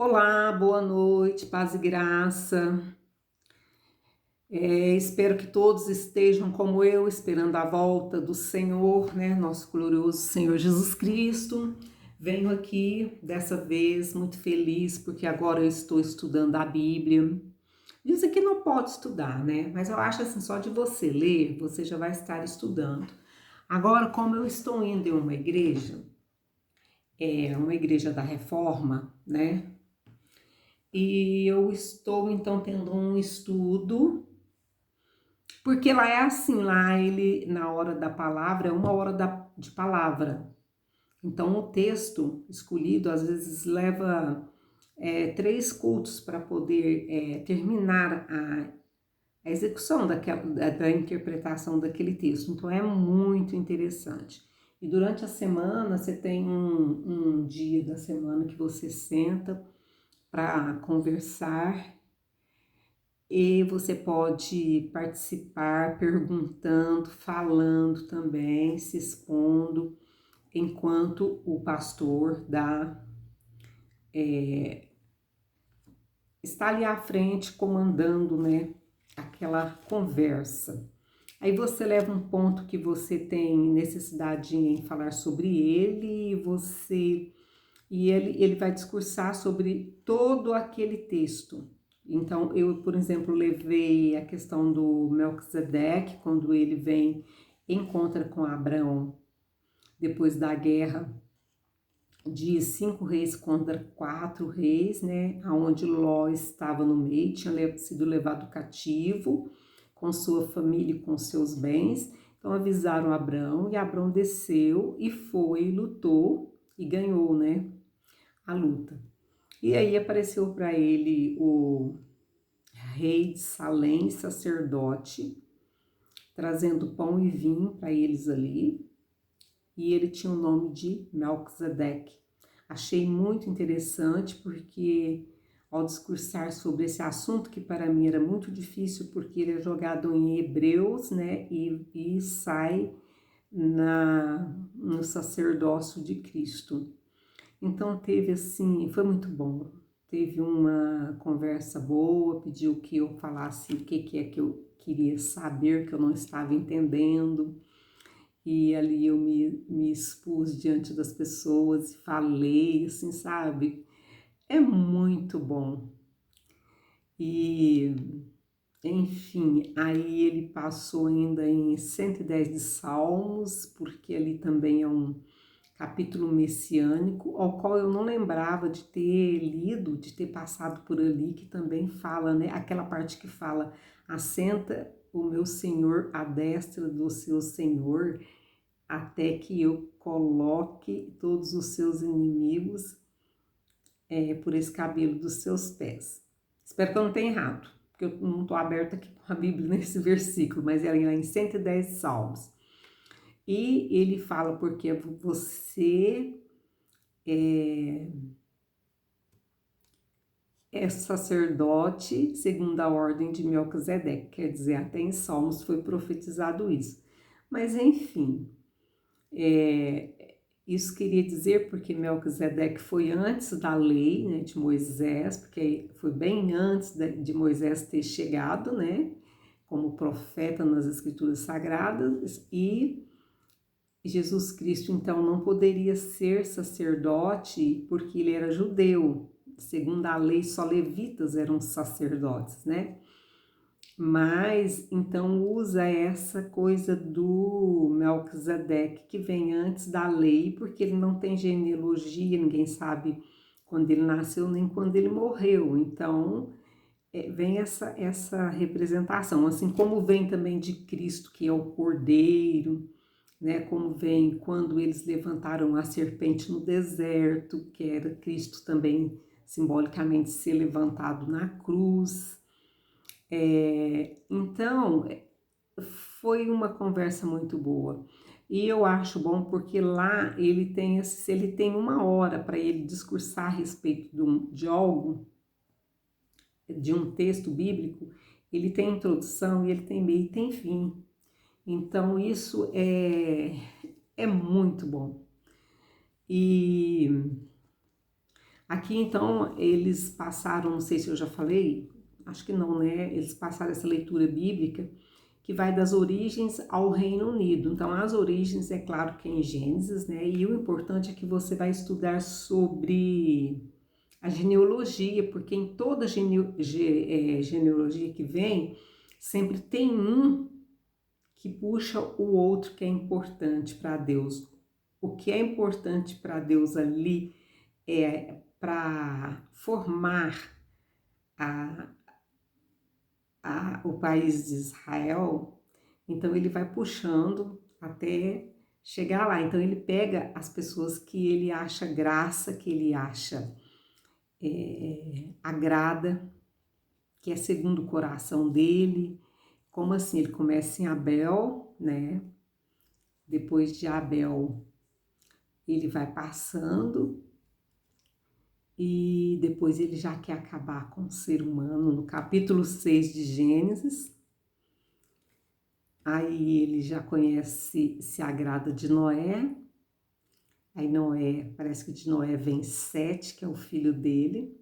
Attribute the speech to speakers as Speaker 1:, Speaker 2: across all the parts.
Speaker 1: Olá, boa noite, paz e graça. Espero que todos estejam como eu, esperando a volta do Senhor, né? Nosso glorioso Senhor Jesus Cristo. Venho aqui dessa vez muito feliz porque agora eu estou estudando a Bíblia. Dizem que não pode estudar, né? Mas eu acho assim, só de você ler, você já vai estar estudando. Agora, como eu estou indo em uma igreja, é uma igreja da Reforma, né? E eu estou então tendo um estudo, porque lá é assim, lá ele, na hora da palavra, é uma hora de palavra. Então o texto escolhido às vezes leva 3 cultos para poder terminar a execução da interpretação daquele texto. Então é muito interessante. E durante a semana você tem um dia da semana que você senta para conversar. E você pode participar perguntando, falando também, se expondo, enquanto o pastor está ali à frente comandando, né, aquela conversa. Aí você leva um ponto que você tem necessidade em falar sobre ele e ele vai discursar sobre todo aquele texto. Então, eu, por exemplo, levei a questão do Melquisedeque, quando ele vem, encontra com Abraão, depois da guerra de 5 reis contra 4 reis, né, onde Ló estava no meio, tinha sido levado cativo, com sua família e com seus bens. Então avisaram Abraão, e Abraão desceu e foi, lutou e ganhou, né, a luta. E aí apareceu para ele o rei de Salém, sacerdote, trazendo pão e vinho para eles ali, e ele tinha o nome de Melquisedeque. Achei muito interessante porque ao discursar sobre esse assunto, que para mim era muito difícil, porque ele é jogado em Hebreus, né, e sai no sacerdócio de Cristo. Então teve assim, foi muito bom. Teve uma conversa boa, pediu que eu falasse o que é que eu queria saber, que eu não estava entendendo. E ali eu me expus diante das pessoas e falei, assim, sabe? É muito bom. E, enfim, aí ele passou ainda em 110 de Salmos, porque ali também é um capítulo messiânico, ao qual eu não lembrava de ter lido, de ter passado por ali, que também fala, né, aquela parte que fala: assenta o meu Senhor à destra do seu Senhor, até que eu coloque todos os seus inimigos por escabelo dos seus pés. Espero que eu não tenha errado, porque eu não estou aberta aqui com a Bíblia nesse versículo, mas ela é em 110 Salmos. E ele fala: porque você é sacerdote segundo a ordem de Melquisedeque, quer dizer, até em Salmos foi profetizado isso. Mas enfim, isso queria dizer porque Melquisedeque foi antes da lei, né, de Moisés, porque foi bem antes de Moisés ter chegado, né, como profeta nas Escrituras Sagradas, e Jesus Cristo então não poderia ser sacerdote porque ele era judeu. Segundo a lei, só levitas eram sacerdotes, né? Mas então usa essa coisa do Melquisedeque, que vem antes da lei, porque ele não tem genealogia, ninguém sabe quando ele nasceu nem quando ele morreu. Então vem essa representação, assim como vem também de Cristo, que é o Cordeiro, né? Como vem quando eles levantaram a serpente no deserto, que era Cristo também simbolicamente ser levantado na cruz. Então, foi uma conversa muito boa. E eu acho bom porque lá ele tem uma hora para ele discursar a respeito de algo, de um texto bíblico. Ele tem introdução, e ele tem meio e tem fim. Então isso é muito bom. E Aqui então eles passaram, não sei se eu já falei, acho que não, né? Eles passaram essa leitura bíblica que vai das origens ao Reino Unido. Então as origens, é claro que é em Gênesis, né? E o importante é que você vai estudar sobre a genealogia, porque em toda genealogia que vem, sempre tem um que puxa o outro que é importante para Deus. O que é importante para Deus ali é para formar a, o país de Israel, então ele vai puxando até chegar lá. Então ele pega as pessoas que ele acha graça, que ele acha agrada, que é segundo o coração dele. Como assim? Ele começa em Abel, né? Depois de Abel, ele vai passando e depois ele já quer acabar com o ser humano no capítulo 6 de Gênesis. Aí ele já conhece, se agrada de Noé. Aí Noé, parece que de Noé vem Sete, que é o filho dele.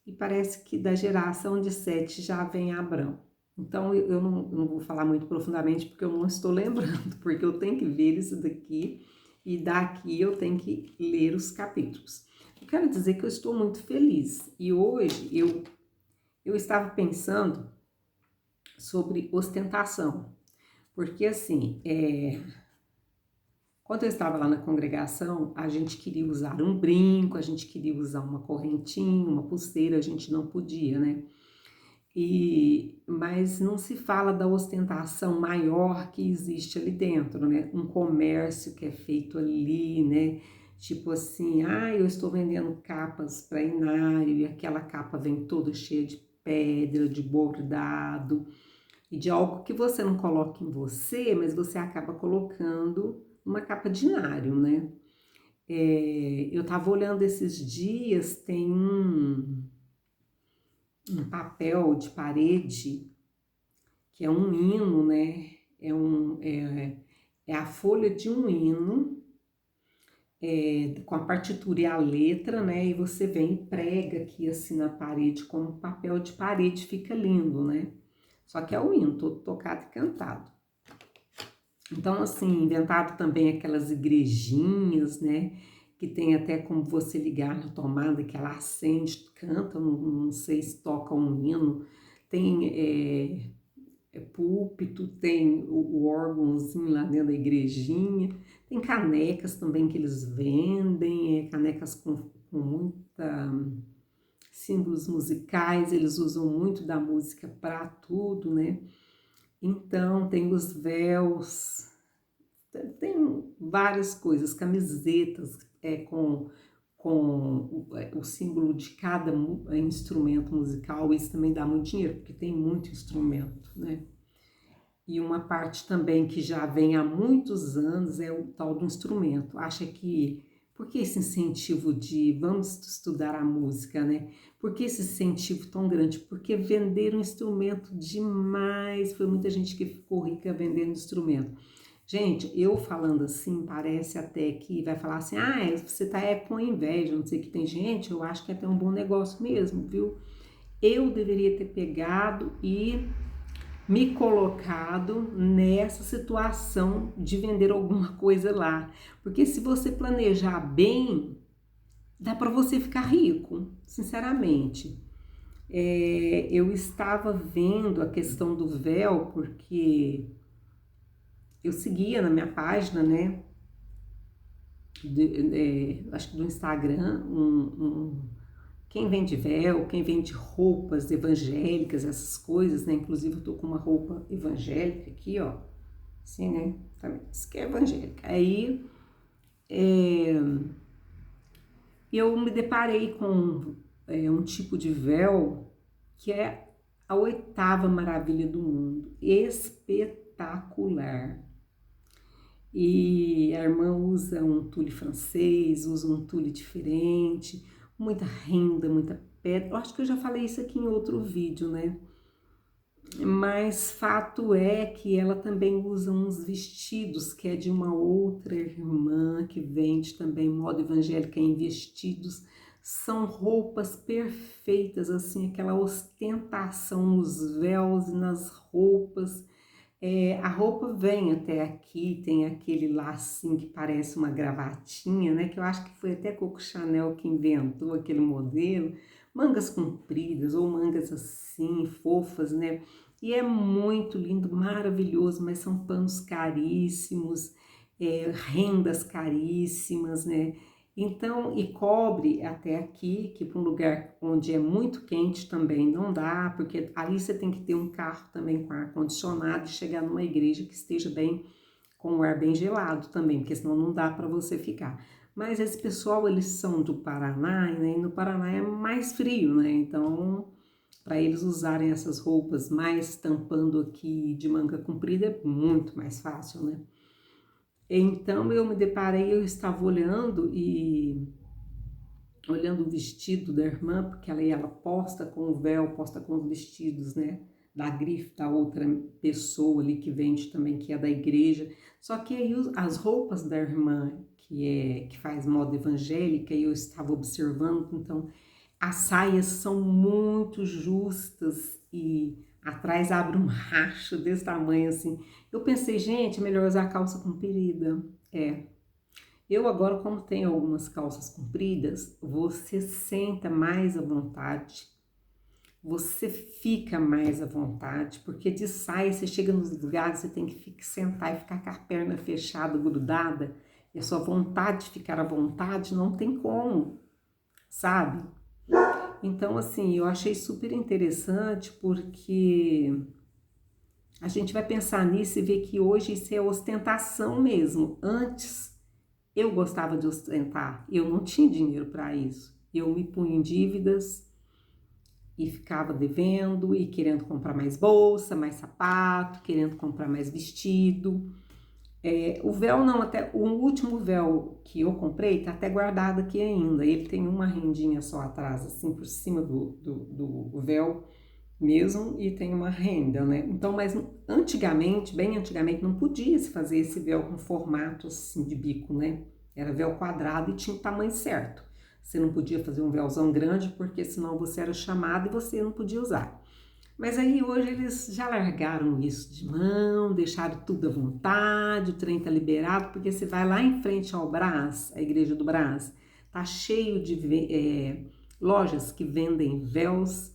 Speaker 1: E parece que da geração de Sete já vem Abrão. Então eu não vou falar muito profundamente porque eu não estou lembrando, porque eu tenho que ver isso daqui e daqui eu tenho que ler os capítulos. Eu quero dizer que eu estou muito feliz e hoje eu estava pensando sobre ostentação, porque assim, quando eu estava lá na congregação, a gente queria usar um brinco, a gente queria usar uma correntinha, uma pulseira, a gente não podia, né? Mas não se fala da ostentação maior que existe ali dentro, né? Um comércio que é feito ali, né? Tipo assim, eu estou vendendo capas para Inário e aquela capa vem toda cheia de pedra, de bordado e de algo que você não coloca em você, mas você acaba colocando uma capa de Inário, né? Eu estava olhando esses dias, tem um papel de parede que é um hino, né? É a folha de um hino, com a partitura e a letra, né? E você vem e prega aqui assim na parede, como papel de parede, fica lindo, né? Só que é o hino, todo tocado e cantado. Então, assim, inventado também aquelas igrejinhas, né? Que tem até como você ligar na tomada, que ela acende, canta, não sei se toca um hino. Tem púlpito, tem o órgãozinho lá dentro da igrejinha, tem canecas também que eles vendem, canecas com muita símbolos musicais, eles usam muito da música para tudo, né? Então tem os véus, tem várias coisas, camisetas com o símbolo de cada instrumento musical. Isso também dá muito dinheiro, porque tem muito instrumento, né? E uma parte também que já vem há muitos anos é o tal do instrumento. Acha que, por que esse incentivo de vamos estudar a música, né? Por que esse incentivo tão grande? Porque venderam instrumento demais, foi muita gente que ficou rica vendendo instrumento. Gente, eu falando assim, parece até que vai falar assim, você tá com inveja, não sei o que tem. Gente, eu acho que é até um bom negócio mesmo, viu? Eu deveria ter pegado e me colocado nessa situação de vender alguma coisa lá. Porque se você planejar bem, dá para você ficar rico, sinceramente. Eu estava vendo a questão do véu, porque eu seguia na minha página, né, acho que do Instagram, quem vende véu, quem vende roupas evangélicas, essas coisas, né? Inclusive eu tô com uma roupa evangélica aqui, ó, assim, né? Isso que é evangélica. Aí eu me deparei com um tipo de véu que é a oitava maravilha do mundo, espetacular. E a irmã usa um tule francês, usa um tule diferente, muita renda, muita pedra. Eu acho que eu já falei isso aqui em outro vídeo, né? Mas fato é que ela também usa uns vestidos que é de uma outra irmã que vende também moda evangélica em vestidos. São roupas perfeitas, assim, aquela ostentação nos véus e nas roupas. A roupa vem até aqui, tem aquele lacinho que parece uma gravatinha, né? Que eu acho que foi até Coco Chanel que inventou aquele modelo. Mangas compridas ou mangas assim, fofas, né? E é muito lindo, maravilhoso, mas são panos caríssimos, rendas caríssimas, né? Então, e cobre até aqui, que para um lugar onde é muito quente também não dá, porque ali você tem que ter um carro também com ar-condicionado e chegar numa igreja que esteja bem, com o ar bem gelado também, porque senão não dá para você ficar. Mas esse pessoal, eles são do Paraná, né? E no Paraná é mais frio, né? Então, para eles usarem essas roupas mais tampando aqui de manga comprida é muito mais fácil, né? Então eu me deparei, eu estava olhando o vestido da irmã, porque ela posta com o véu, posta com os vestidos, né? Da grife da outra pessoa ali que vende também, que é da igreja. Só que aí as roupas da irmã, que faz moda evangélica, eu estava observando, então as saias são muito justas e atrás abre um racho desse tamanho assim. Eu pensei, gente, é melhor usar calça comprida. Eu agora, como tenho algumas calças compridas, você senta mais à vontade, você fica mais à vontade, porque de saia você chega nos lugares, você tem que sentar e ficar com a perna fechada, grudada, e a sua vontade de ficar à vontade não tem como, sabe? Então, assim, eu achei super interessante porque a gente vai pensar nisso e ver que hoje isso é ostentação mesmo. Antes, eu gostava de ostentar, eu não tinha dinheiro para isso. Eu me punha em dívidas e ficava devendo e querendo comprar mais bolsa, mais sapato, querendo comprar mais vestido. O véu não, até o último véu que eu comprei tá até guardado aqui ainda. Ele tem uma rendinha só atrás, assim, por cima do véu mesmo, e tem uma renda, né? Então, mas antigamente, bem antigamente, não podia se fazer esse véu com formato assim de bico, né? Era véu quadrado e tinha o tamanho certo. Você não podia fazer um véuzão grande, porque senão você era chamado e você não podia usar. Mas aí hoje eles já largaram isso de mão, deixaram tudo à vontade, o trem tá liberado, porque você vai lá em frente ao Brás, a igreja do Brás, tá cheio de lojas que vendem véus,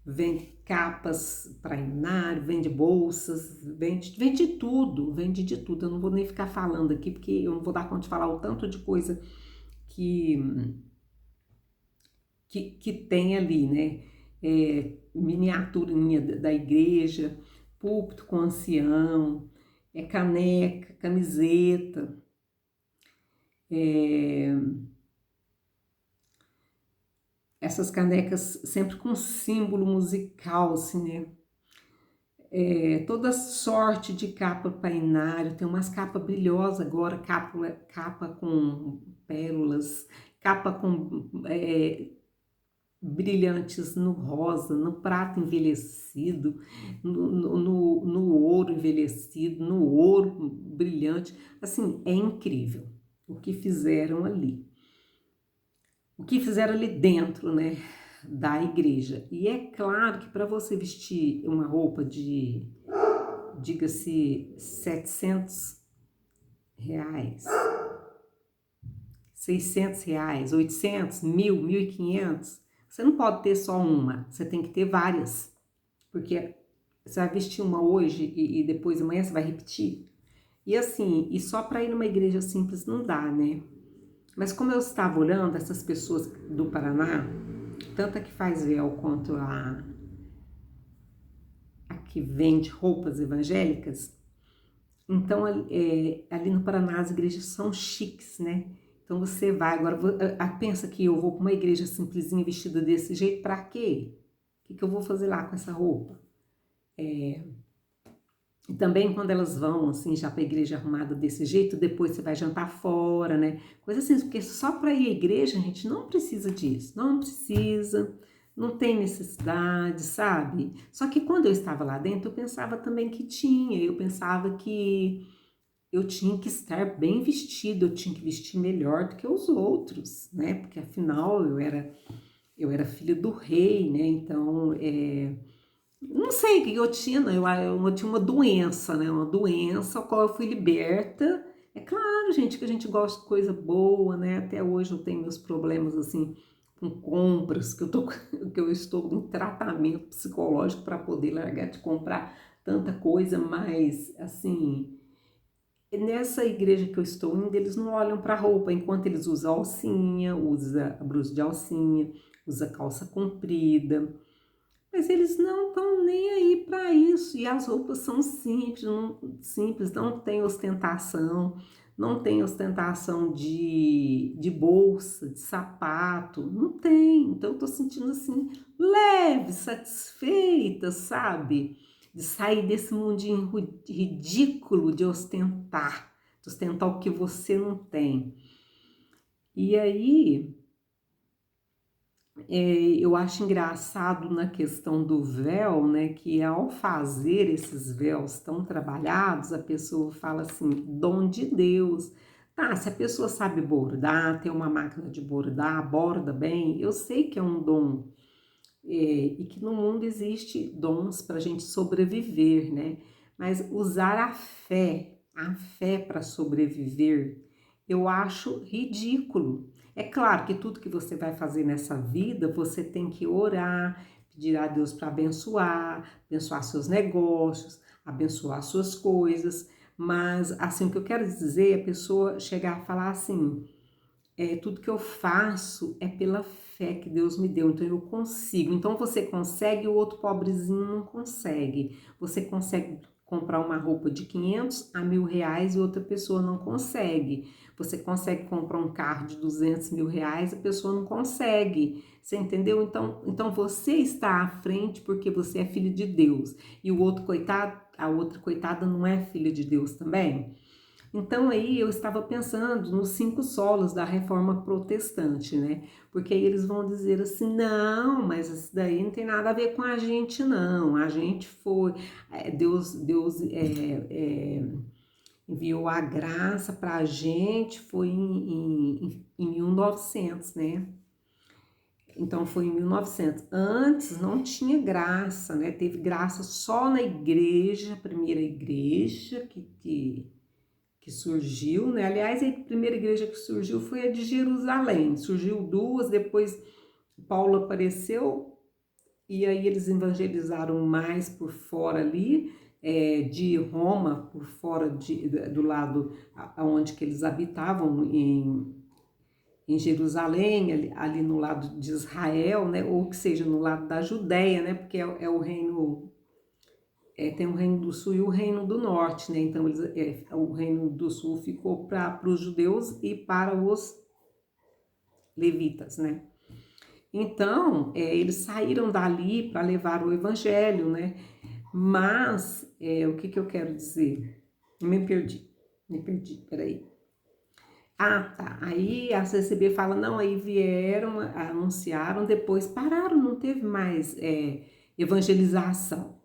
Speaker 1: vende capas para inário, vende bolsas, vende tudo, vende de tudo. Eu não vou nem ficar falando aqui, porque eu não vou dar conta de falar o tanto de coisa que, que tem ali, né? Miniaturinha da igreja, púlpito com ancião, caneca, camiseta, essas canecas sempre com símbolo musical, assim, né? Toda sorte de capa painário, tem umas capas brilhosas agora, capa com pérolas, capa com brilhantes no rosa, no prata envelhecido, no ouro envelhecido, no ouro brilhante. Assim, é incrível o que fizeram ali. O que fizeram ali dentro, né, da igreja. E é claro que para você vestir uma roupa de, diga-se, R$ 700, R$ 600, 800, 1.000, 1.500, você não pode ter só uma, você tem que ter várias, porque você vai vestir uma hoje e depois amanhã você vai repetir. E assim, e só para ir numa igreja simples não dá, né? Mas como eu estava olhando essas pessoas do Paraná, tanto a que faz véu quanto a que vende roupas evangélicas, então ali no Paraná as igrejas são chiques, né? Então você vai, agora pensa que eu vou para uma igreja simplesinha vestida desse jeito, para quê? O que eu vou fazer lá com essa roupa? E também quando elas vão, assim, já para a igreja arrumada desse jeito, depois você vai jantar fora, né? Coisa assim, porque só para ir à igreja a gente não precisa disso, não precisa, não tem necessidade, sabe? Só que quando eu estava lá dentro, eu pensava também que tinha, eu pensava que eu tinha que estar bem vestido, eu tinha que vestir melhor do que os outros, né? Porque afinal eu era filha do rei, né? Então, não sei o que eu tinha, não. Eu tinha uma doença, né? Uma doença a qual eu fui liberta. É claro, gente, que a gente gosta de coisa boa, né? Até hoje eu tenho meus problemas assim com compras, que eu estou em tratamento psicológico para poder largar de comprar tanta coisa, mas assim, nessa igreja que eu estou indo, eles não olham para a roupa, enquanto eles usam alcinha, usa a blusa de alcinha, usa calça comprida, mas eles não estão nem aí para isso. E as roupas são simples, não tem ostentação, não tem ostentação de bolsa, de sapato, não tem. Então eu tô sentindo assim, leve, satisfeita, sabe? De sair desse mundinho ridículo de ostentar o que você não tem. E aí, eu acho engraçado na questão do véu, né, que ao fazer esses véus tão trabalhados, a pessoa fala assim, dom de Deus. Tá, se a pessoa sabe bordar, tem uma máquina de bordar, borda bem, eu sei que é um dom, e que no mundo existe dons para a gente sobreviver, né? Mas usar a fé para sobreviver, eu acho ridículo. É claro que tudo que você vai fazer nessa vida, você tem que orar, pedir a Deus para abençoar seus negócios, abençoar suas coisas, mas assim, o que eu quero dizer é a pessoa chegar a falar assim, tudo que eu faço é pela fé que Deus me deu, então eu consigo. Então você consegue, o outro pobrezinho não consegue. Você consegue comprar uma roupa de 500 a R$ 1.000 e outra pessoa não consegue. Você consegue comprar um carro de 200 mil reais, a pessoa não consegue. Você entendeu? Então você está à frente porque você é filho de Deus. E o outro coitado, a outra coitada não é filha de Deus também? Então aí eu estava pensando nos 5 solas da reforma protestante, né? Porque aí eles vão dizer assim, não, mas isso daí não tem nada a ver com a gente, não. A gente foi, Deus enviou a graça para a gente, foi em 1900, né? Então foi em 1900. Antes não tinha graça, né? Teve graça só na igreja, a primeira igreja que surgiu, né? Aliás, a primeira igreja que surgiu foi a de Jerusalém. Surgiu duas, depois Paulo apareceu e aí eles evangelizaram mais por fora ali, de Roma, por fora do lado onde que eles habitavam, em Jerusalém, ali no lado de Israel, né? Ou que seja, no lado da Judéia, né? Porque é o reino. Tem o Reino do Sul e o Reino do Norte, né? Então, o Reino do Sul ficou para os judeus e para os levitas, né? Então, eles saíram dali para levar o evangelho, né? Mas, o que eu quero dizer? Me perdi, peraí. Ah, tá. Aí a CCB fala, não, aí vieram, anunciaram, depois pararam, não teve mais evangelização.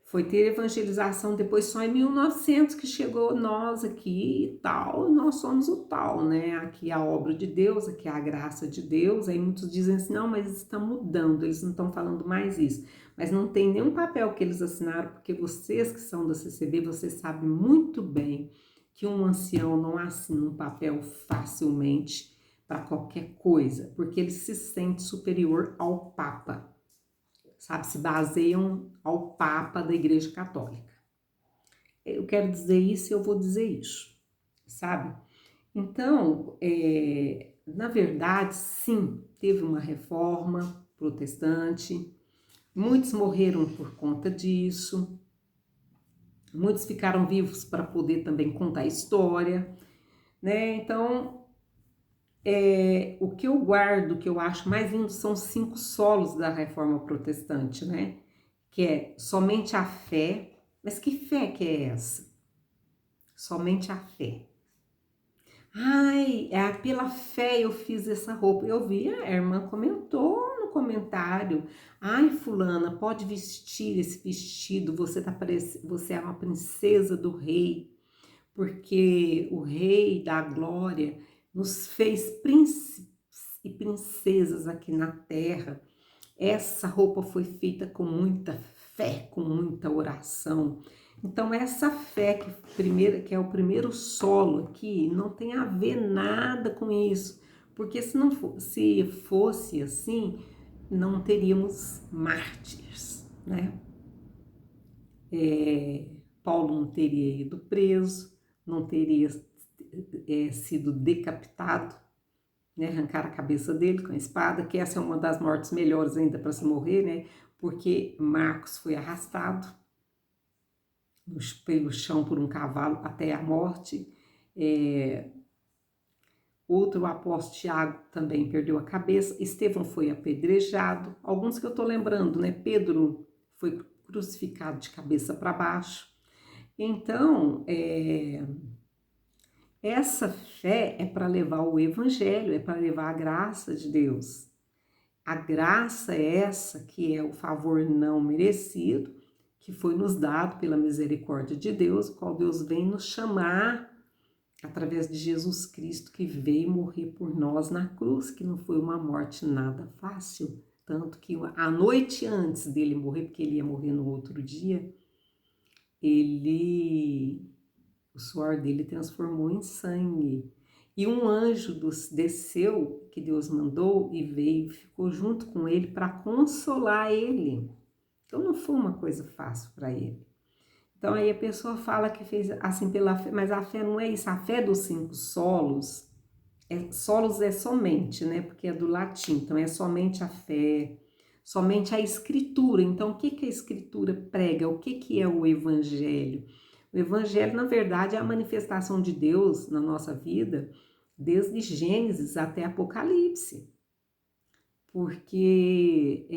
Speaker 1: Foi ter evangelização depois só em 1900 que chegou nós aqui e tal, nós somos o tal, né? Aqui a obra de Deus, aqui a graça de Deus. Aí muitos dizem assim, não, mas está mudando, eles não estão falando mais isso. Mas não tem nenhum papel que eles assinaram, porque vocês que são da CCB, vocês sabem muito bem que um ancião não assina um papel facilmente para qualquer coisa, porque ele se sente superior ao Papa, sabe? Se baseiam ao Papa da Igreja Católica. Eu quero dizer isso e eu vou dizer isso, sabe? Então, na verdade, sim, teve uma reforma protestante, muitos morreram por conta disso, muitos ficaram vivos para poder também contar a história, né? Então, o que eu guardo, o que eu acho mais lindo são os 5 solos da reforma protestante, né? Que é somente a fé. Mas que fé que é essa? Somente a fé. Ai, pela fé eu fiz essa roupa. Eu vi, a irmã comentou no comentário. Ai, fulana, pode vestir esse vestido, você é uma princesa do rei. porque o Rei da Glória nos fez príncipes e princesas aqui na terra. Essa roupa foi feita com muita fé, com muita oração. Então essa fé que é o primeiro solo aqui, não tem a ver nada com isso, porque se fosse assim, não teríamos mártires, né? Paulo não teria ido preso, não teria sido decapitado, né, arrancar a cabeça dele com a espada, que essa é uma das mortes melhores ainda para se morrer, né, porque Marcos foi arrastado pelo chão por um cavalo até a morte. Outro apóstolo, Tiago, também perdeu a cabeça. Estevão foi apedrejado. Alguns que eu estou lembrando, né? Pedro foi crucificado de cabeça para baixo. Então, essa fé é para levar o evangelho, é para levar a graça de Deus. A graça é essa que é o favor não merecido, que foi nos dado pela misericórdia de Deus, o qual Deus vem nos chamar através de Jesus Cristo, que veio morrer por nós na cruz, que não foi uma morte nada fácil, tanto que a noite antes dele morrer, porque ele ia morrer no outro dia, o suor dele transformou em sangue. E um anjo desceu, que Deus mandou, e veio, ficou junto com ele para consolar ele. Então não foi uma coisa fácil para ele. Então aí a pessoa fala que fez assim pela fé, mas a fé não é isso. A fé dos 5 solos, solos é somente, né? Porque é do latim, então é somente a fé, somente a escritura. Então o que a escritura prega? O que é o evangelho? O evangelho, na verdade, é a manifestação de Deus na nossa vida, desde Gênesis até Apocalipse. Porque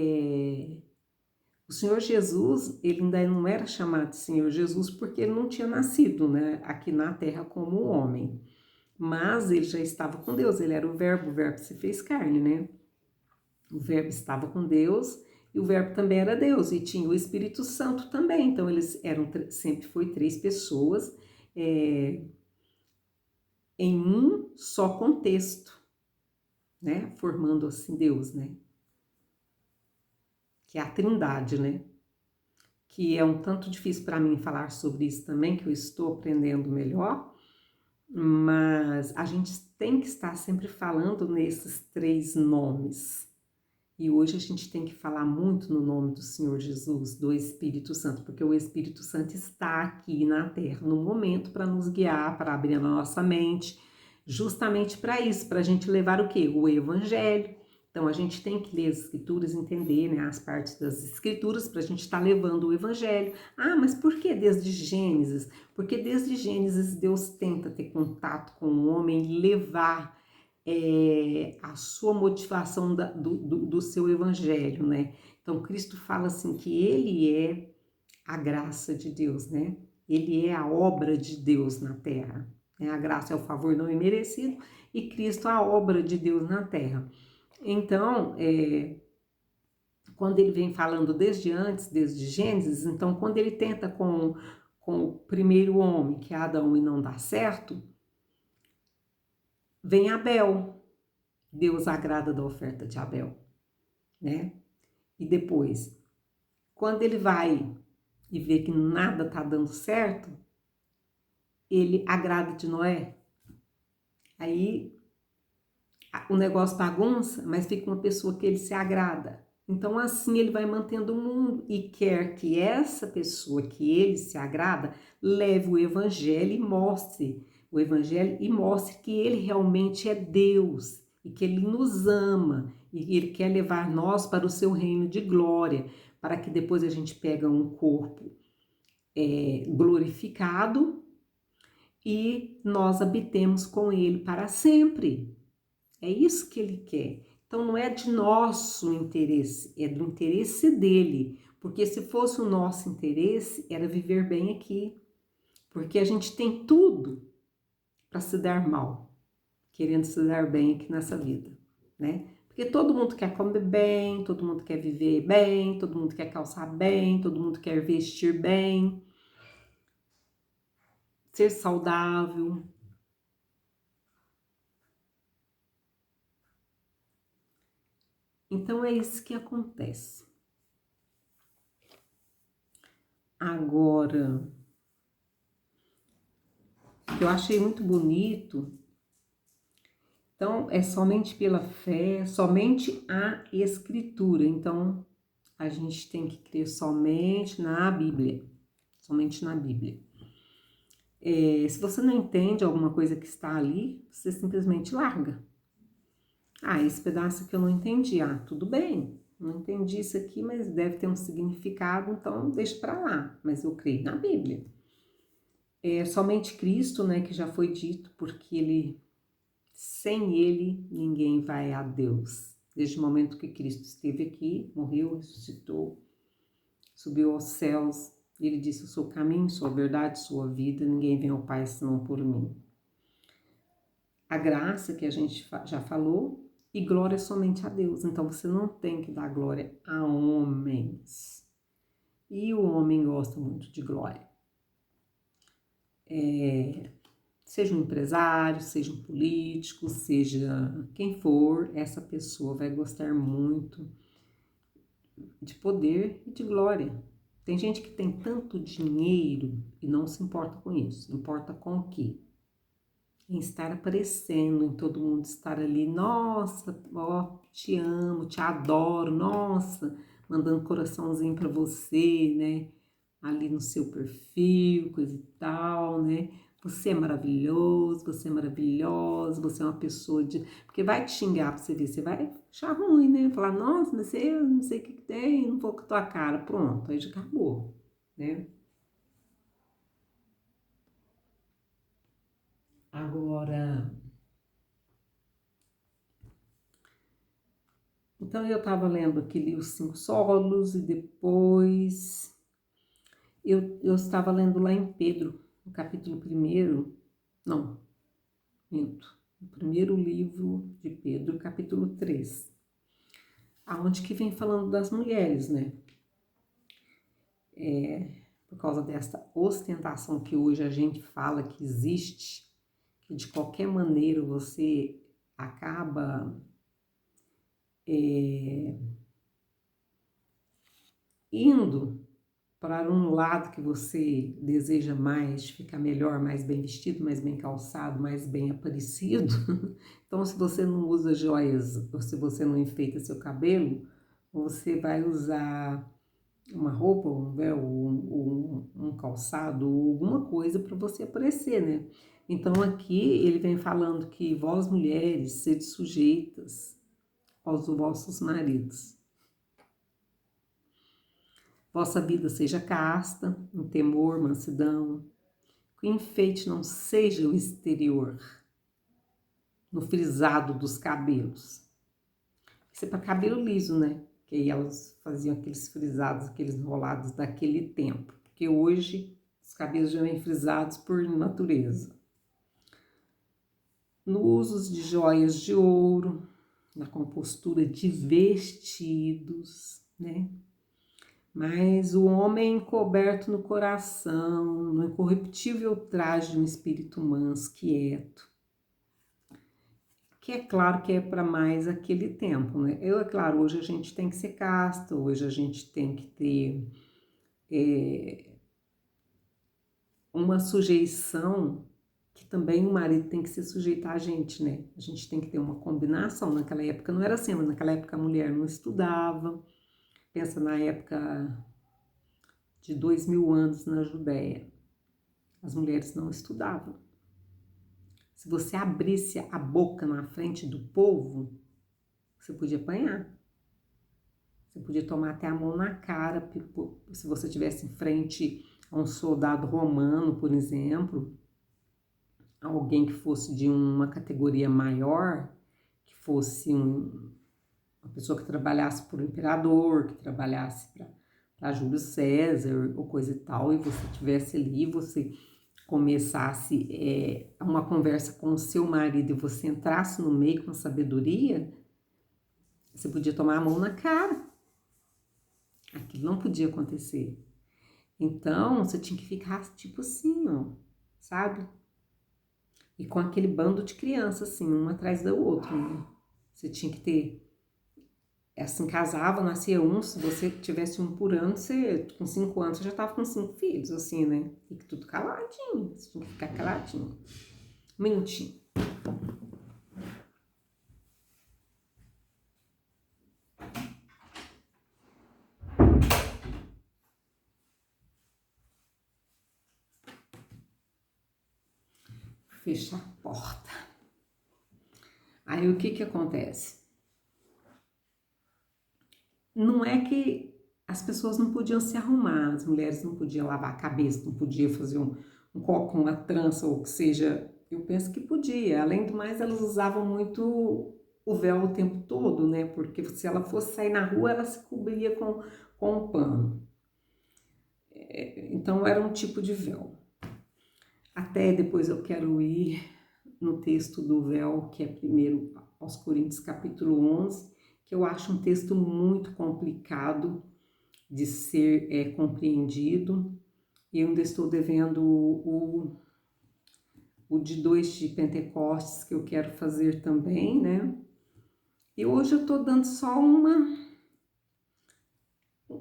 Speaker 1: o Senhor Jesus, ele ainda não era chamado de Senhor Jesus porque ele não tinha nascido, né, aqui na terra como homem. Mas ele já estava com Deus, ele era o Verbo se fez carne, né? O Verbo estava com Deus e o Verbo também era Deus e tinha o Espírito Santo também. Então eles sempre foi 3 pessoas em um só contexto, né? Formando assim Deus, né? Que é a Trindade, né? Que é um tanto difícil para mim falar sobre isso também, que eu estou aprendendo melhor, mas a gente tem que estar sempre falando nesses 3 nomes. E hoje a gente tem que falar muito no nome do Senhor Jesus, do Espírito Santo, porque o Espírito Santo está aqui na Terra no momento para nos guiar, para abrir a nossa mente, justamente para isso, para a gente levar o quê? O Evangelho. Então a gente tem que ler as escrituras, entender, né, as partes das escrituras para a gente estar levando o evangelho. Ah, mas por que desde Gênesis? Porque desde Gênesis Deus tenta ter contato com o homem e levar a sua motivação do seu evangelho, né? Então Cristo fala assim que ele é a graça de Deus, né? Ele é a obra de Deus na terra. Né? A graça é o favor não imerecido e Cristo a obra de Deus na terra. Então, quando ele vem falando desde antes, desde Gênesis, então quando ele tenta com o primeiro homem, que é Adão, e não dá certo, vem Abel. Deus agrada da oferta de Abel, né? E depois, quando ele vai e vê que nada tá dando certo, ele agrada de Noé. Aí o negócio bagunça, mas fica uma pessoa que ele se agrada. Então assim ele vai mantendo o mundo e quer que essa pessoa que ele se agrada leve o evangelho e mostre que ele realmente é Deus e que ele nos ama e ele quer levar nós para o seu reino de glória, para que depois a gente pega um corpo glorificado e nós habitemos com ele para sempre. É isso que ele quer. Então não é de nosso interesse, é do interesse dele. Porque se fosse o nosso interesse, era viver bem aqui. Porque a gente tem tudo para se dar mal, querendo se dar bem aqui nessa vida, né? Porque todo mundo quer comer bem, todo mundo quer viver bem, todo mundo quer calçar bem, todo mundo quer vestir bem. ser saudável. Então é isso que acontece. Agora, o que eu achei muito bonito, então é somente pela fé, somente a Escritura. Então a gente tem que crer somente na Bíblia, somente na Bíblia. Se você não entende alguma coisa que está ali, você simplesmente larga. Esse pedaço aqui eu não entendi. Tudo bem, não entendi isso aqui, mas deve ter um significado, então deixa para lá. Mas eu creio na Bíblia. É somente Cristo, né, que já foi dito, porque sem Ele, ninguém vai a Deus. Desde o momento que Cristo esteve aqui, morreu, ressuscitou, subiu aos céus, ele disse: eu sou o caminho, sou a verdade, sou a vida, ninguém vem ao Pai senão por mim. A graça que a gente já falou, e glória somente a Deus. Então você não tem que dar glória a homens. E o homem gosta muito de glória. Seja um empresário, seja um político, seja quem for, essa pessoa vai gostar muito de poder e de glória. Tem gente que tem tanto dinheiro e não se importa com isso. Importa com o quê? Em estar aparecendo, em todo mundo estar ali, nossa, ó, te amo, te adoro, nossa, mandando coraçãozinho para você, né? Ali no seu perfil, coisa e tal, né? Você é maravilhoso, você é maravilhosa, você é uma pessoa de... Porque vai te xingar pra você ver, você vai achar ruim, né? Falar, nossa, mas você não sei o que tem, não vou com a tua cara. Pronto, aí já acabou, né? Agora... Então eu estava lendo aqui, li os 5 solos e depois eu estava lendo lá em Pedro, no capítulo 1º, não, minto, o primeiro livro de Pedro, capítulo 3, aonde que vem falando das mulheres, né? Por causa dessa ostentação que hoje a gente fala que existe, que de qualquer maneira você acaba indo para um lado que você deseja mais, ficar melhor, mais bem vestido, mais bem calçado, mais bem aparecido. Então, se você não usa joias, ou se você não enfeita seu cabelo, você vai usar uma roupa, um véu, um calçado, ou alguma coisa para você aparecer, né? Então, aqui ele vem falando que vós mulheres, sede sujeitas aos vossos maridos. Vossa vida seja casta, em temor, mansidão, que o enfeite não seja o exterior, no frisado dos cabelos. Isso é para cabelo liso, né? Que aí elas faziam aqueles frisados, aqueles enrolados daquele tempo. Porque hoje os cabelos já vêm frisados por natureza. No uso de joias de ouro, na compostura de vestidos, né? Mas o homem encoberto no coração, no incorruptível traje de um espírito manso, quieto, que é claro que é para mais aquele tempo, né? É claro, hoje a gente tem que ser casta, hoje a gente tem que ter uma sujeição que também o marido tem que se sujeitar a gente, né? A gente tem que ter uma combinação. Naquela época não era assim, mas naquela época a mulher não estudava. Pensa na época de 2000 anos na Judéia. As mulheres não estudavam. Se você abrisse a boca na frente do povo, você podia apanhar. Você podia tomar até a mão na cara, se você estivesse em frente a um soldado romano, por exemplo, alguém que fosse de uma categoria maior, que fosse uma pessoa que trabalhasse para o imperador, que trabalhasse para Júlio César ou coisa e tal, e você estivesse ali, você começasse uma conversa com o seu marido e você entrasse no meio com sabedoria, você podia tomar a mão na cara. Aquilo não podia acontecer. Então, você tinha que ficar tipo assim, ó. sabe? E com aquele bando de crianças, assim, uma atrás da outra, né? Você tinha que ter, assim, casava, nascia um, se você tivesse um por ano, você, com 5 anos, você já tava com 5 filhos, assim, né? E tudo caladinho, você tinha que ficar caladinho. Um minutinho. Fechar a porta. Aí o que que acontece? Não é que as pessoas não podiam se arrumar, as mulheres não podiam lavar a cabeça, não podiam fazer um coque, uma trança, ou que seja, eu penso que podia. Além do mais, elas usavam muito o véu o tempo todo, né? Porque se ela fosse sair na rua, ela se cobria com um pano. Então, era um tipo de véu. Até depois eu quero ir no texto do véu, que é primeiro aos Coríntios, capítulo 11, que eu acho um texto muito complicado de ser compreendido. E eu ainda estou devendo o de 2 de Pentecostes, que eu quero fazer também, né? E hoje eu estou dando só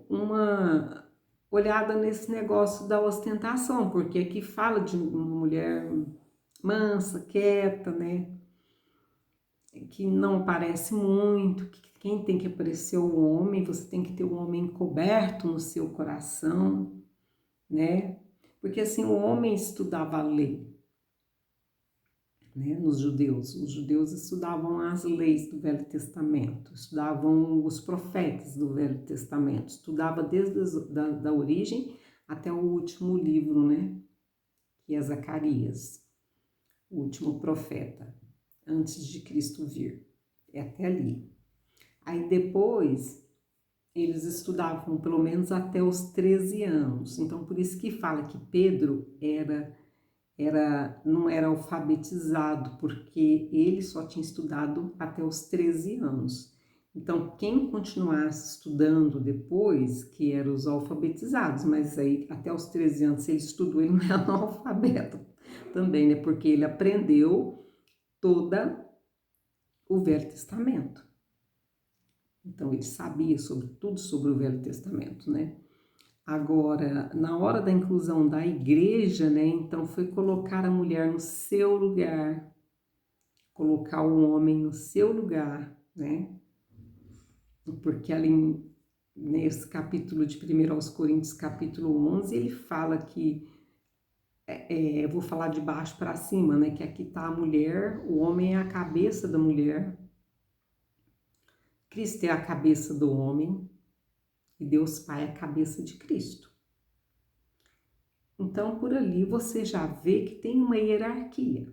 Speaker 1: uma olhada nesse negócio da ostentação, porque aqui fala de uma mulher mansa, quieta, né? Que não aparece muito, que quem tem que aparecer é o homem, você tem que ter o homem encoberto no seu coração, né? Porque assim, o homem estudava a lei, né? Nos judeus, os judeus estudavam as leis do Velho Testamento, estudavam os profetas do Velho Testamento, estudava desde da origem até o último livro, né? Que é Zacarias, o último profeta, antes de Cristo vir, é até ali. Aí depois eles estudavam pelo menos até os 13 anos. Então por isso que fala que Pedro não era alfabetizado, porque ele só tinha estudado até os 13 anos. Então quem continuasse estudando depois, que eram os alfabetizados, mas aí até os 13 anos se ele estudou, ele não é analfabeto também, né? Porque ele aprendeu toda o Velho Testamento. Então ele sabia sobre tudo sobre o Velho Testamento, né? Agora, na hora da inclusão da igreja, né? Então foi colocar a mulher no seu lugar, colocar o homem no seu lugar, né? Porque ali nesse capítulo de 1 aos Coríntios, capítulo 11, ele fala que, eu vou falar de baixo para cima, né? Que aqui está a mulher, o homem é a cabeça da mulher, Cristo é a cabeça do homem, e Deus Pai é a cabeça de Cristo. Então, por ali você já vê que tem uma hierarquia.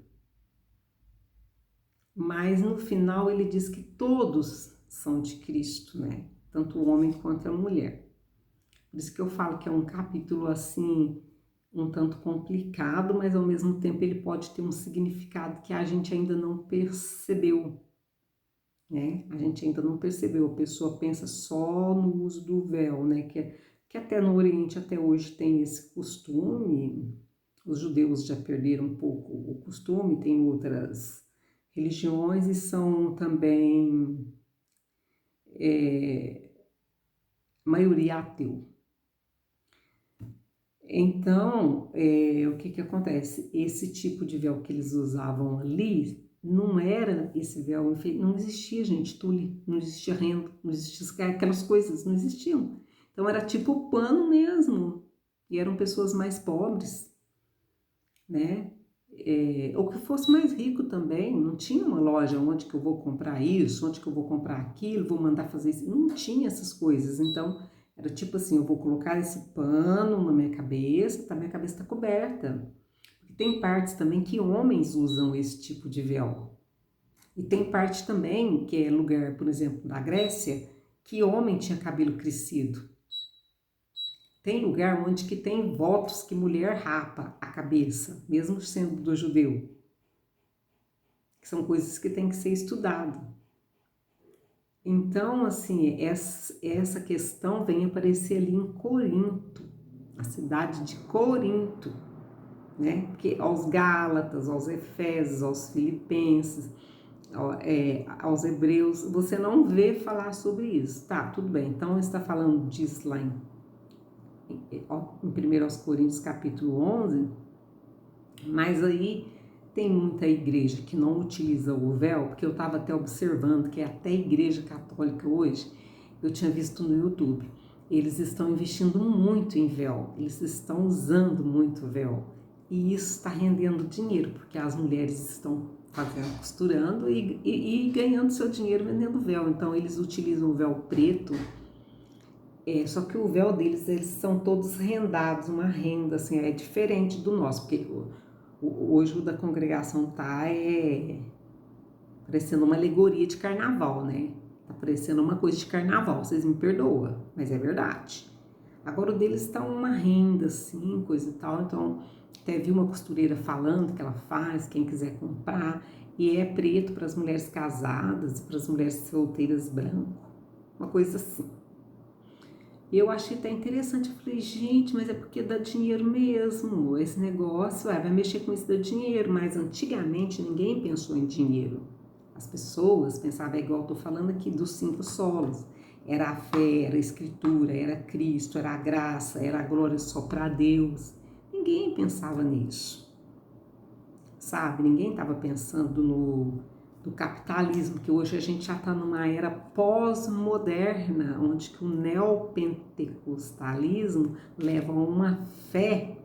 Speaker 1: Mas no final ele diz que todos são de Cristo, né? Tanto o homem quanto a mulher. Por isso que eu falo que é um capítulo assim, um tanto complicado, mas ao mesmo tempo ele pode ter um significado que a gente ainda não percebeu, né? A gente ainda não percebeu, a pessoa pensa só no uso do véu, né? Que até no Oriente até hoje tem esse costume, os judeus já perderam um pouco o costume, tem outras religiões e são também maioria ateu. Então, o que acontece? Esse tipo de véu que eles usavam ali não era esse véu, não existia, gente, tule, não existia renda, não existia aquelas coisas, não existiam. Então era tipo pano mesmo, e eram pessoas mais pobres, né? Ou que fosse mais rico também, não tinha uma loja onde que eu vou comprar isso, onde que eu vou comprar aquilo, vou mandar fazer isso, não tinha essas coisas. Então era tipo assim, eu vou colocar esse pano na minha cabeça, tá, minha cabeça está coberta. Porque tem partes também que homens usam esse tipo de véu. E tem parte também, que é lugar, por exemplo, da Grécia, que homem tinha cabelo crescido. Tem lugar onde que tem votos que mulher rapa a cabeça, mesmo sendo do judeu. Que são coisas que tem que ser estudado. Então, assim, essa questão vem aparecer ali em Corinto, a cidade de Corinto. né? Porque aos Gálatas, aos Efésios, aos Filipenses, aos Hebreus, você não vê falar sobre isso. Tá, tudo bem, então está falando disso lá em 1 Coríntios capítulo 11, mas aí tem muita igreja que não utiliza o véu, porque eu estava até observando que até a igreja católica hoje, eu tinha visto no YouTube, eles estão investindo muito em véu, eles estão usando muito véu, e isso está rendendo dinheiro, porque as mulheres estão costurando e ganhando seu dinheiro vendendo véu. Então eles utilizam o véu preto, só que o véu deles, eles são todos rendados, uma renda, assim, é diferente do nosso, porque hoje o da congregação tá parecendo uma alegoria de carnaval, né? Tá parecendo uma coisa de carnaval, vocês me perdoam, mas é verdade. Agora o deles tá uma renda, assim, coisa e tal, então até vi uma costureira falando que ela faz, quem quiser comprar, e é preto para as mulheres casadas e para as mulheres solteiras branco, uma coisa assim. E eu achei até interessante, eu falei, gente, mas é porque dá dinheiro mesmo, esse negócio, vai mexer com isso, dá dinheiro, mas antigamente ninguém pensou em dinheiro. As pessoas pensavam, igual eu tô falando aqui, dos 5 solos, era a fé, era a escritura, era Cristo, era a graça, era a glória só para Deus. Ninguém pensava nisso, sabe? Ninguém estava pensando do capitalismo, que hoje a gente já está numa era pós-moderna, onde que o neopentecostalismo leva a uma fé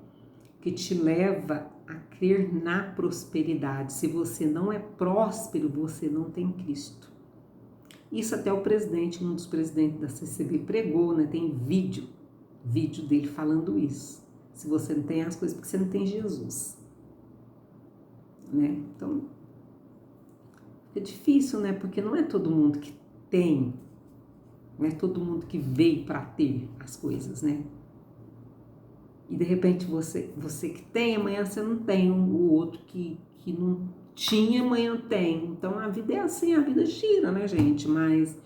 Speaker 1: que te leva a crer na prosperidade. Se você não é próspero, você não tem Cristo. Isso até o presidente, um dos presidentes da CCB pregou, né? Tem vídeo dele falando isso. Se você não tem as coisas, porque você não tem Jesus, né? Então, é difícil, né? Porque não é todo mundo que tem, não é todo mundo que veio para ter as coisas, né? E de repente você que tem, amanhã você não tem, o outro que não tinha, amanhã tem. Então a vida é assim, a vida gira, né, gente? Mas,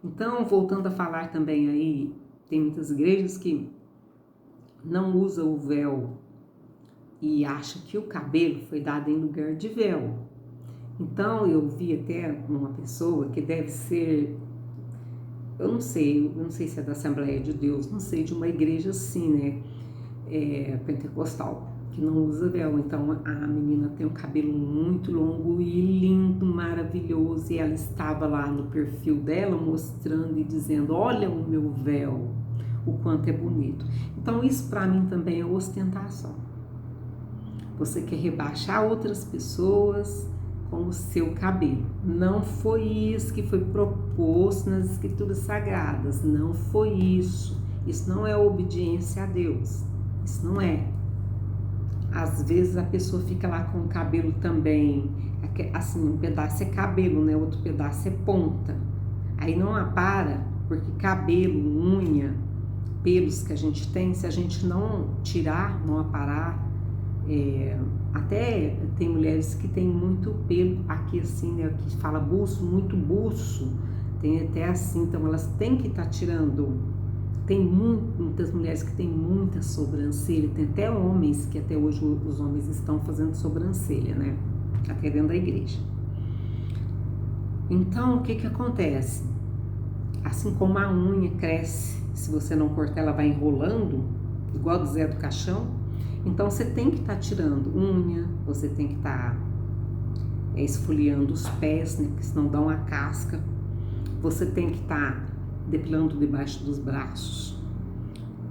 Speaker 1: então, voltando a falar também aí, tem muitas igrejas que não usam o véu e acham que o cabelo foi dado em lugar de véu. Então eu vi até uma pessoa que deve ser, eu não sei se é da Assembleia de Deus, não sei, de uma igreja assim, né, pentecostal, que não usa véu. Então a menina tem um cabelo muito longo e lindo, maravilhoso, e ela estava lá no perfil dela mostrando e dizendo, olha o meu véu, o quanto é bonito. Então isso para mim também é ostentação. Você quer rebaixar outras pessoas com o seu cabelo. Não foi isso que foi proposto nas escrituras sagradas, não foi isso. Isso não é obediência a Deus, isso não é. Às vezes a pessoa fica lá com o cabelo também, assim, um pedaço é cabelo, né? Outro pedaço é ponta. Aí não apara, porque cabelo, unha, pelos que a gente tem, se a gente não tirar, não aparar, até tem mulheres que tem muito pelo aqui assim, né, que fala buço, muito buço, tem até assim, então elas têm que estar tirando. Tem muitas mulheres que têm muita sobrancelha, tem até homens que até hoje os homens estão fazendo sobrancelha, né, até dentro da igreja. Então o que acontece? Assim como a unha cresce, se você não cortar ela vai enrolando, igual do Zé do Caixão. Então você tem que estar tirando unha, você tem que estar esfoliando os pés, né, porque senão dá uma casca. Você tem que estar depilando debaixo dos braços.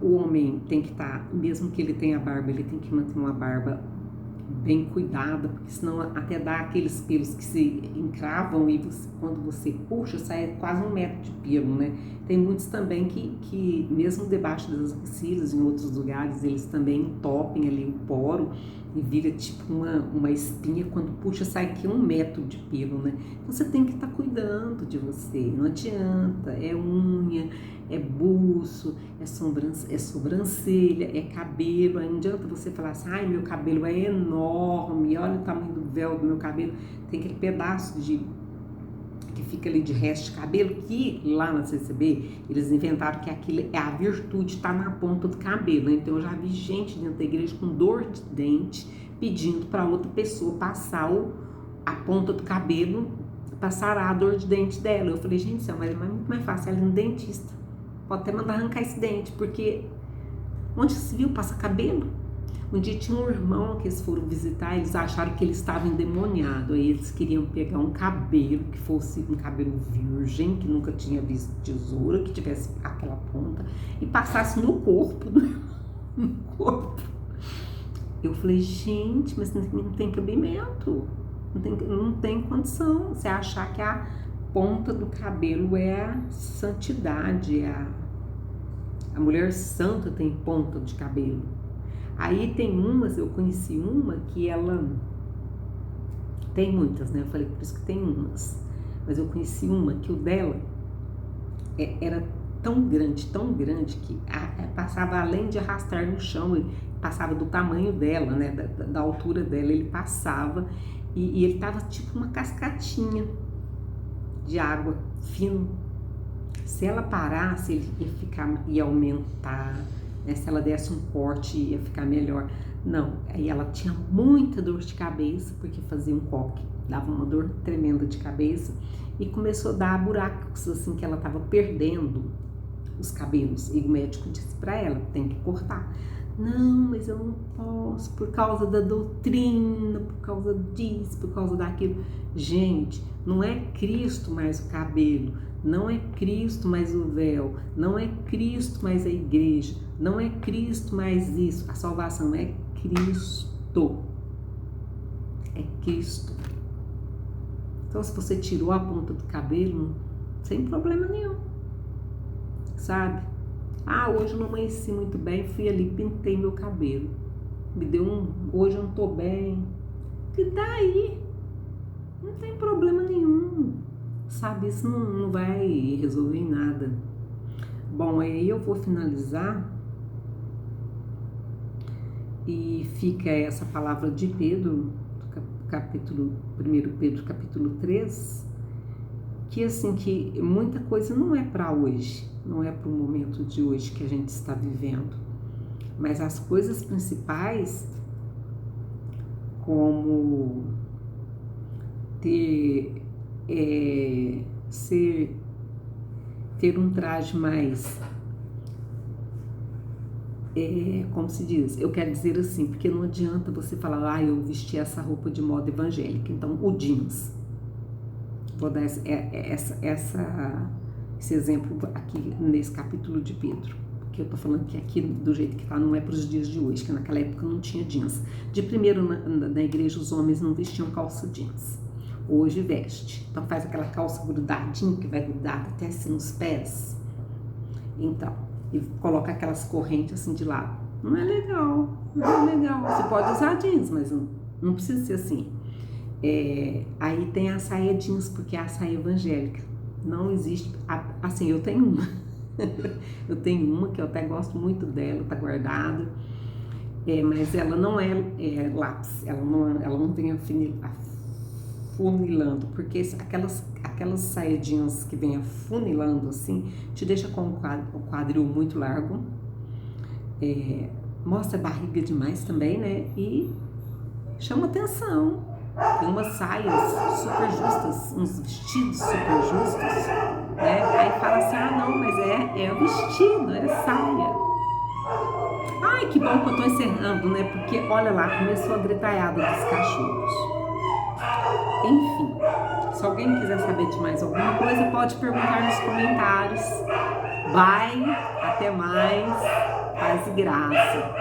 Speaker 1: O homem tem que estar, mesmo que ele tenha barba, ele tem que manter uma barba bem cuidada, porque senão até dá aqueles pelos que se encravam e quando você puxa, sai quase 1 metro de pelo, né? Tem muitos também que mesmo debaixo das axilas, em outros lugares, eles também entopem ali o poro e vira tipo uma espinha, quando puxa sai aqui 1 metro de pelo, né? Então você tem que estar cuidando de você, não adianta, é unha, é buço, é sobrancelha, é cabelo. Aí não adianta você falar assim, ai, meu cabelo é enorme, olha o tamanho do véu do meu cabelo. Tem aquele pedaço que fica ali de resto de cabelo, que lá na CCB eles inventaram que aquilo é a virtude, tá na ponta do cabelo. Então eu já vi gente dentro da igreja com dor de dente pedindo para outra pessoa passar a ponta do cabelo para sarar a dor de dente dela. Eu falei, gente, mas é muito mais fácil ela ir no dentista. Pode até mandar arrancar esse dente, porque onde se viu passa cabelo? Um dia tinha um irmão que eles foram visitar, eles acharam que ele estava endemoniado, aí eles queriam pegar um cabelo que fosse um cabelo virgem, que nunca tinha visto tesoura, que tivesse aquela ponta, e passasse no corpo, no corpo. Eu falei, gente, mas não tem cabimento, não tem condição, você achar que a ponta do cabelo é a santidade, a mulher santa tem ponta de cabelo. Aí tem umas, eu conheci uma que ela, tem muitas, né? Eu falei, por isso que tem umas, mas eu conheci uma que o dela era tão grande, que passava além de arrastar no chão, ele passava do tamanho dela, né? Da altura dela, ele passava e ele tava tipo uma cascatinha de água, fino. Se ela parasse, ele ia aumentar. Se ela desse um corte ia ficar melhor. Não, aí ela tinha muita dor de cabeça, porque fazia um coque, dava uma dor tremenda de cabeça, e começou a dar buracos, assim, que ela estava perdendo os cabelos, e o médico disse para ela, tem que cortar. Não, mas eu não posso, por causa da doutrina, por causa disso, por causa daquilo. Gente, não é Cristo mais o cabelo, não é Cristo mais o véu, não é Cristo mais a igreja, não é Cristo mais isso. A salvação é Cristo. É Cristo. Então, se você tirou a ponta do cabelo, sem problema nenhum, sabe? Ah, hoje eu não amanheci muito bem, fui ali, pintei meu cabelo. Hoje eu não tô bem. E daí? Não tem problema nenhum, sabe? Isso não vai resolver nada. Bom, aí eu vou finalizar e fica essa palavra de Pedro, capítulo 1 Pedro, capítulo 3, que assim, que muita coisa não é para hoje, não é para o momento de hoje que a gente está vivendo, mas as coisas principais, como ter um traje mais, como se diz, eu quero dizer assim, porque não adianta você falar, eu vesti essa roupa de moda evangélica, então o jeans, vou dar esse exemplo aqui nesse capítulo de Pedro, porque eu tô falando que aqui do jeito que tá não é para os dias de hoje, que naquela época não tinha jeans. De primeiro na igreja os homens não vestiam calça jeans, hoje veste, então faz aquela calça grudadinha que vai grudar até assim nos pés, então, e coloca aquelas correntes assim de lado, não é legal, você pode usar jeans, mas não precisa ser assim. Aí tem a saia jeans, porque é a saia evangélica, não existe, assim, eu tenho uma, eu tenho uma que eu até gosto muito dela, tá guardada, mas ela não é lápis, ela não tem afunilando, porque aquelas saiadinhas que vem afunilando assim, te deixa com o quadril muito largo, mostra a barriga demais também, né, e chama atenção. Tem umas saias super justas, uns vestidos super justos, né? Aí fala assim, não, mas é vestido, é saia. Ai, que bom que eu tô encerrando, né? Porque, olha lá, começou a gritaiada dos cachorros. Enfim, se alguém quiser saber de mais alguma coisa, pode perguntar nos comentários. Bye, até mais, paz e graça.